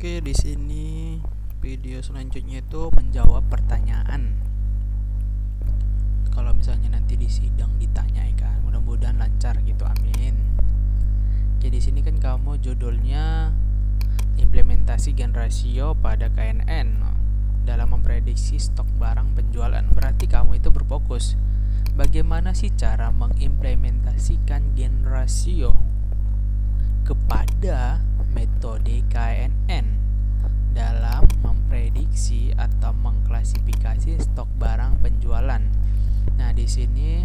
Oke, di sini video selanjutnya itu menjawab pertanyaan. Kalau misalnya nanti di sidang ditanya ya kan, mudah-mudahan lancar gitu, amin. Oke, di sini kan kamu judulnya implementasi gen rasio pada KNN dalam memprediksi stok barang penjualan. Berarti kamu itu berfokus bagaimana sih cara mengimplementasikan gen rasio kepada metode KNN dalam memprediksi atau mengklasifikasi stok barang penjualan. Nah, di sini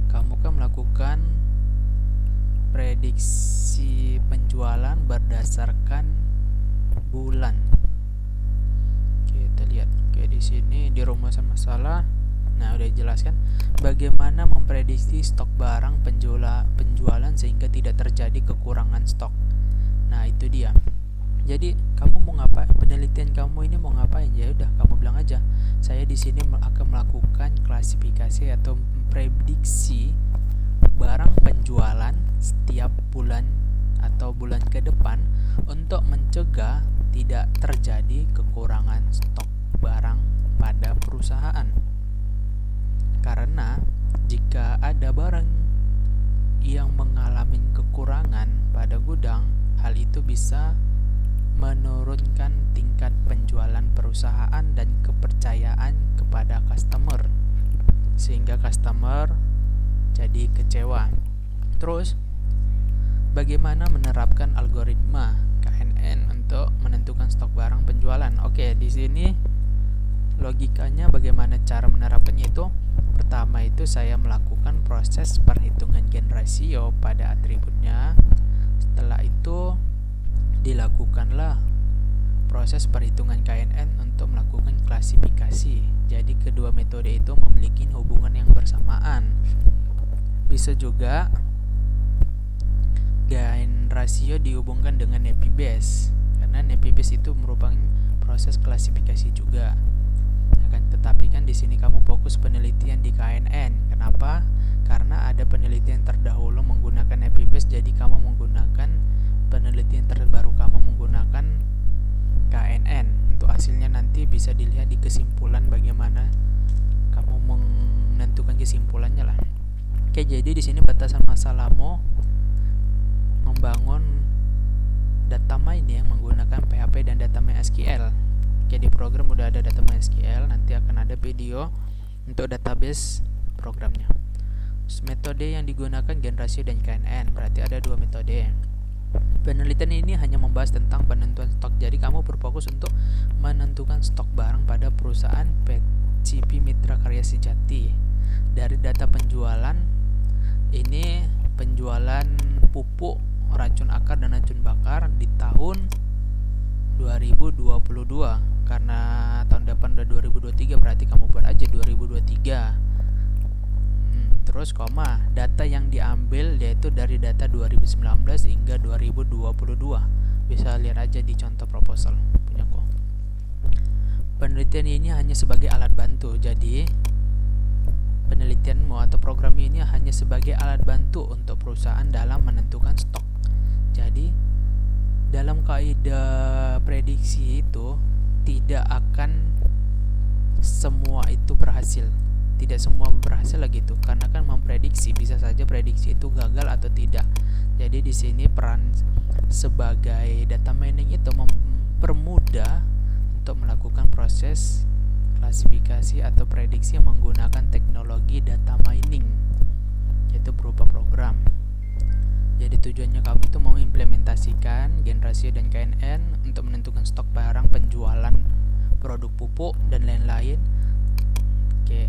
kamu kan melakukan prediksi penjualan berdasarkan bulan. Kita lihat. Oke, di sini di rumusan masalah. Nah, udah jelaskan bagaimana memprediksi stok barang penjualan sehingga tidak terjadi kekurangan stok. Nah, itu dia. Jadi, kamu mau ngapain? Penelitian kamu ini mau ngapain? Ya udah, kamu bilang aja. Saya di sini akan melakukan klasifikasi atau prediksi barang penjualan setiap bulan atau bulan ke depan untuk mencegah tidak terjadi kekurangan stok barang pada perusahaan. Karena jika ada barang yang mengalami kekurangan pada gudang, hal itu bisa menurunkan tingkat penjualan perusahaan dan kepercayaan kepada customer, sehingga customer jadi kecewa. Terus, bagaimana menerapkan algoritma KNN untuk menentukan stok barang penjualan? Oke, di sini logikanya bagaimana cara menerapkannya itu? Pertama itu saya melakukan proses perhitungan gen rasio pada atributnya. Setelah itu dilakukanlah proses perhitungan KNN untuk melakukan klasifikasi. Jadi kedua metode itu memiliki hubungan yang bersamaan. Bisa juga gen rasio dihubungkan dengan NAPI base, karena NAPI base itu merupakan proses klasifikasi juga. Tetapi kan di sini kamu fokus penelitian di KNN. Kenapa? Karena ada penelitian terdahulu menggunakan NAPI base, jadi kamu menggunakan penelitian terbaru kamu menggunakan KNN. Untuk hasilnya nanti bisa dilihat di kesimpulan bagaimana kamu menentukan kesimpulannya lah. Oke, jadi di sini batasan masalahmu membangun data mining menggunakan PHP dan data MySQL. Oke, di program udah ada data MySQL, nanti akan ada video untuk database programnya. Metode yang digunakan gen rasio dan KNN, berarti ada dua metode. Penelitian ini hanya membahas tentang penentuan stok, jadi kamu berfokus untuk menentukan stok barang pada perusahaan PCP Mitra Karya Sejati. Dari data penjualan, ini penjualan pupuk, racun akar dan racun bakar di tahun 2022. Karena tahun depan udah 2023, berarti kamu buat aja 2023. Terus koma, data yang diambil yaitu dari data 2019 hingga 2022. Bisa lihat aja di contoh proposal punyaku. Penelitian ini hanya sebagai alat bantu. Jadi penelitianmu atau program ini hanya sebagai alat bantu untuk perusahaan dalam menentukan stok. Jadi dalam kaidah prediksi itu tidak akan semua itu berhasil. Tidak semua berhasil lagi itu, karena kan memprediksi bisa saja prediksi itu gagal atau tidak. Jadi di sini peran sebagai data mining itu mempermudah untuk melakukan proses klasifikasi atau prediksi yang menggunakan teknologi data mining, yaitu berupa program. Jadi tujuannya kamu itu mau implementasikan gen rasio dan KNN untuk menentukan stok barang penjualan produk pupuk dan lain-lain. Oke.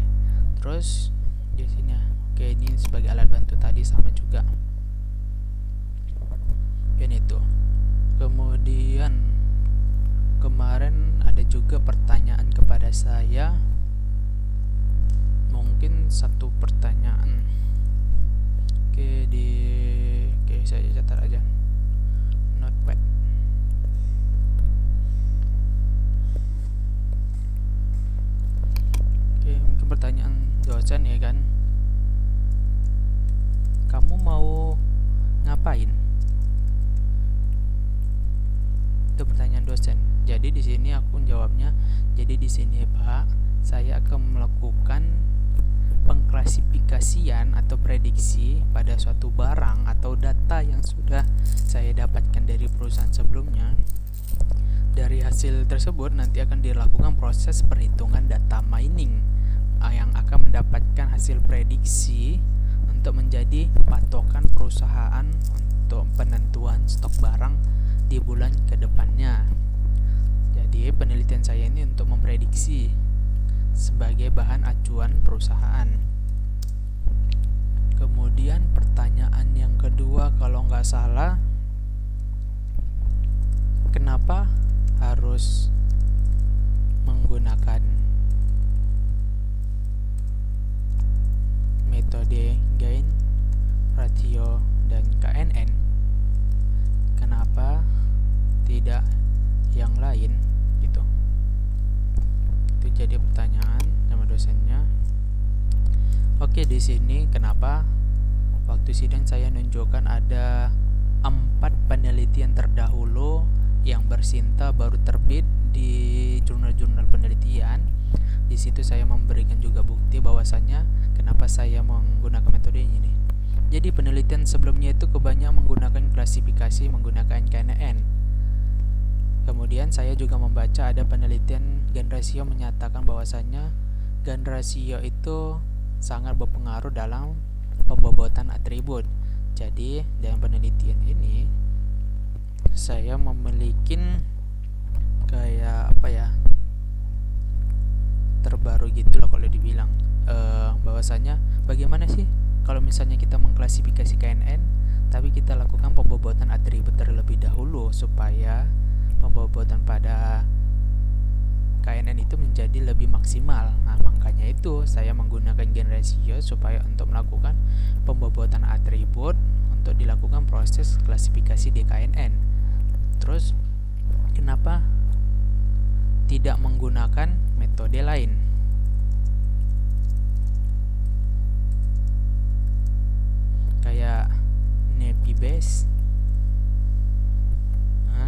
Terus di sini ini sebagai alat bantu tadi sama juga. Ini itu. Kemudian kemarin ada juga pertanyaan kepada saya. Mungkin satu pertanyaan. Oke, saya catat aja. Notepad. Oke, mungkin pertanyaan dosen ya kan. Kamu mau ngapain? Itu pertanyaan dosen. Jadi di sini aku jawabnya, jadi di sini Pak, saya akan melakukan pengklasifikasian atau prediksi pada suatu barang atau data yang sudah saya dapatkan dari perusahaan sebelumnya. Dari hasil tersebut nanti akan dilakukan proses perhitungan data mining yang akan mendapatkan hasil prediksi untuk menjadi patokan perusahaan untuk penentuan stok barang di bulan ke depannya. Jadi penelitian saya ini untuk memprediksi sebagai bahan acuan perusahaan. Kemudian pertanyaan yang kedua, kalau nggak salah, kenapa harus menggunakan metode gain, ratio, dan KNN? Kenapa tidak yang lain gitu? Itu jadi pertanyaan sama dosennya. Oke, di sini kenapa waktu sidang saya nunjukkan ada 4 penelitian terdahulu yang bersinta baru terbit di jurnal-jurnal penelitian. Di situ saya memberikan juga bukti bahwasanya kenapa saya menggunakan metode ini. Jadi penelitian sebelumnya itu kebanyakan menggunakan klasifikasi menggunakan KNN. Kemudian saya juga membaca ada penelitian gain ratio menyatakan bahwasanya gain ratio itu sangat berpengaruh dalam pembobotan atribut. Jadi dalam penelitian ini saya memiliki kayak apa ya, terbaru gitu loh kalau dibilang bahwasanya bagaimana sih kalau misalnya kita mengklasifikasi KNN tapi kita lakukan pembobotan atribut terlebih dahulu supaya pembobotan pada KNN itu menjadi lebih maksimal. Nah, makanya itu saya menggunakan gain ratio supaya untuk melakukan pembobotan atribut untuk dilakukan proses klasifikasi di KNN. Terus kenapa tidak menggunakan metode lain? Kayak NepiBase.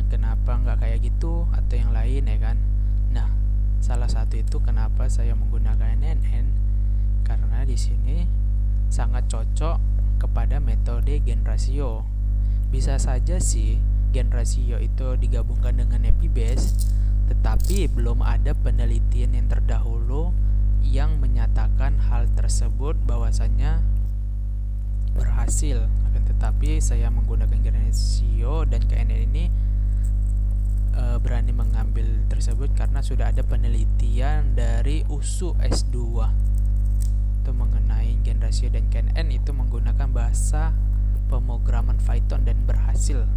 Kenapa nggak kayak gitu atau yang lain ya kan? Nah, salah satu itu kenapa saya menggunakan NNN karena di sini sangat cocok kepada metode gain ratio. Bisa saja sih gain ratio itu digabungkan dengan NepiBase, tetapi belum ada penelitian yang terdahulu yang menyatakan hal tersebut bahwasanya berhasil. Akan tetapi saya menggunakan gain ratio dan KNN ini berani mengambil tersebut karena sudah ada penelitian dari USU S2 itu mengenai gain ratio dan KNN itu menggunakan bahasa pemrograman Python dan berhasil.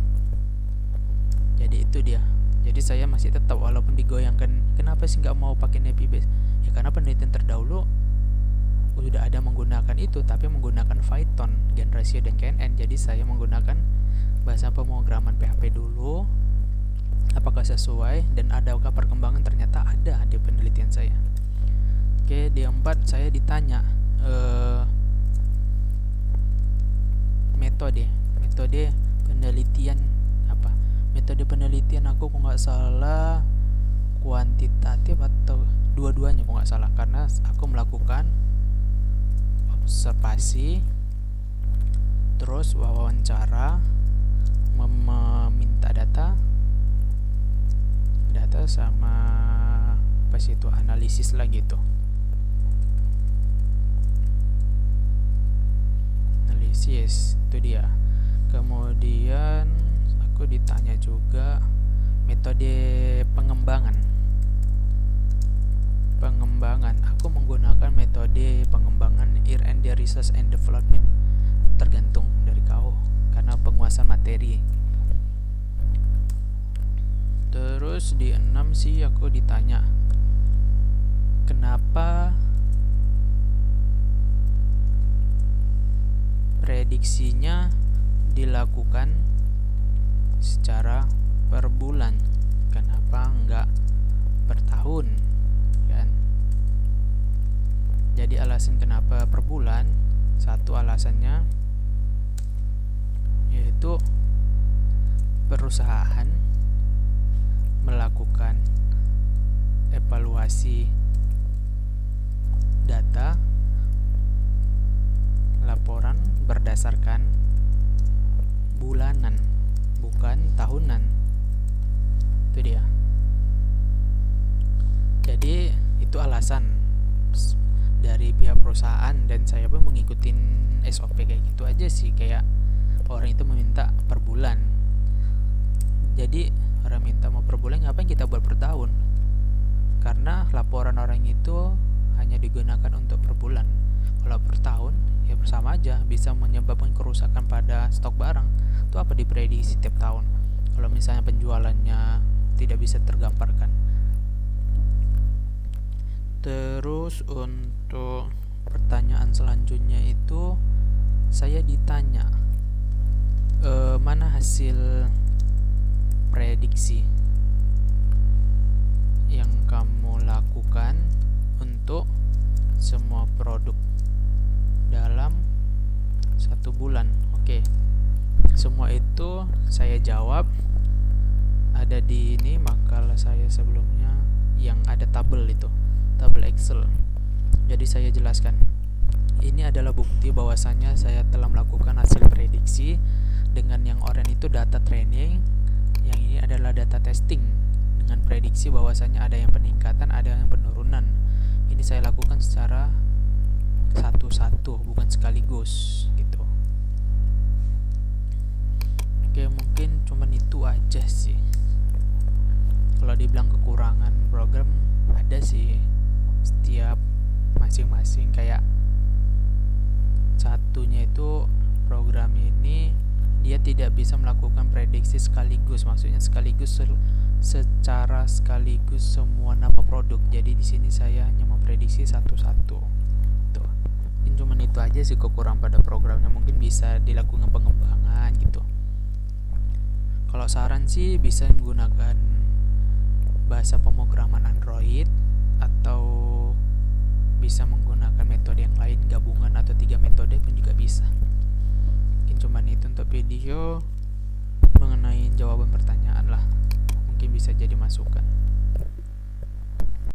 Jadi itu dia. Jadi saya masih tetap walaupun digoyangkan kenapa sih nggak mau pakai NepiBase, ya karena penelitian terdahulu sudah ada menggunakan itu tapi menggunakan Python gain ratio dan KNN. Jadi saya menggunakan bahasa pemrograman PHP dulu, apakah sesuai dan adakah perkembangan, ternyata ada di penelitian saya. Oke, di 4 saya ditanya metode penelitian apa? Metode penelitian aku kok nggak salah kuantitatif atau dua-duanya kok nggak salah, karena aku melakukan observasi terus wawancara, meminta data sama apa sih itu analisis lagi tuh, analisis itu dia. Kemudian aku ditanya juga metode pengembangan. Aku menggunakan metode pengembangan R&D research and development, tergantung dari kau karena penguasaan materi. Terus di 6 sih aku ditanya kenapa prediksinya dilakukan secara per bulan, kenapa enggak per tahun kan? Jadi alasan kenapa per bulan, satu alasannya yaitu perusahaan mengevaluasi data laporan berdasarkan bulanan, bukan tahunan. Itu dia. Jadi itu alasan dari pihak perusahaan, dan saya pun mengikuti SOP kayak gitu aja sih. Kayak orang itu meminta per bulan, jadi orang minta mau per bulan, ngapain kita buat per tahun? Karena laporan orang itu hanya digunakan untuk per bulan. Kalau per tahun ya bersama aja, bisa menyebabkan kerusakan pada stok barang. Itu apa diprediksi setiap tahun kalau misalnya penjualannya tidak bisa tergambarkan. Terus untuk pertanyaan selanjutnya itu saya ditanya, mana hasil prediksi yang kamu lakukan untuk semua produk dalam 1 bulan. Oke, semua itu saya jawab ada di ini makalah saya sebelumnya yang ada tabel Excel. Jadi saya jelaskan, ini adalah bukti bahwasannya saya telah melakukan hasil prediksi dengan yang orang itu data training, yang ini adalah data testing dengan prediksi bahwasannya ada yang peningkatan, ada yang penurunan. Ini saya lakukan secara satu-satu, bukan sekaligus gitu. Oke, mungkin cuman itu aja sih. Kalau dibilang kekurangan program, ada sih setiap masing-masing. Kayak satunya itu program ini dia tidak bisa melakukan prediksi sekaligus, maksudnya secara sekaligus semua nama produk. Jadi di sini saya hanya memprediksi satu-satu. Tuh. Cuma itu aja sih kekurangan pada programnya, mungkin bisa dilakukan pengembangan gitu. Kalau saran sih bisa menggunakan bahasa pemrograman Android, atau bisa menggunakan metode yang lain, gabungan atau 3 metode pun juga bisa. Mungkin cuman itu untuk video mengenai jawaban pertanyaan lah, mungkin bisa jadi masukan.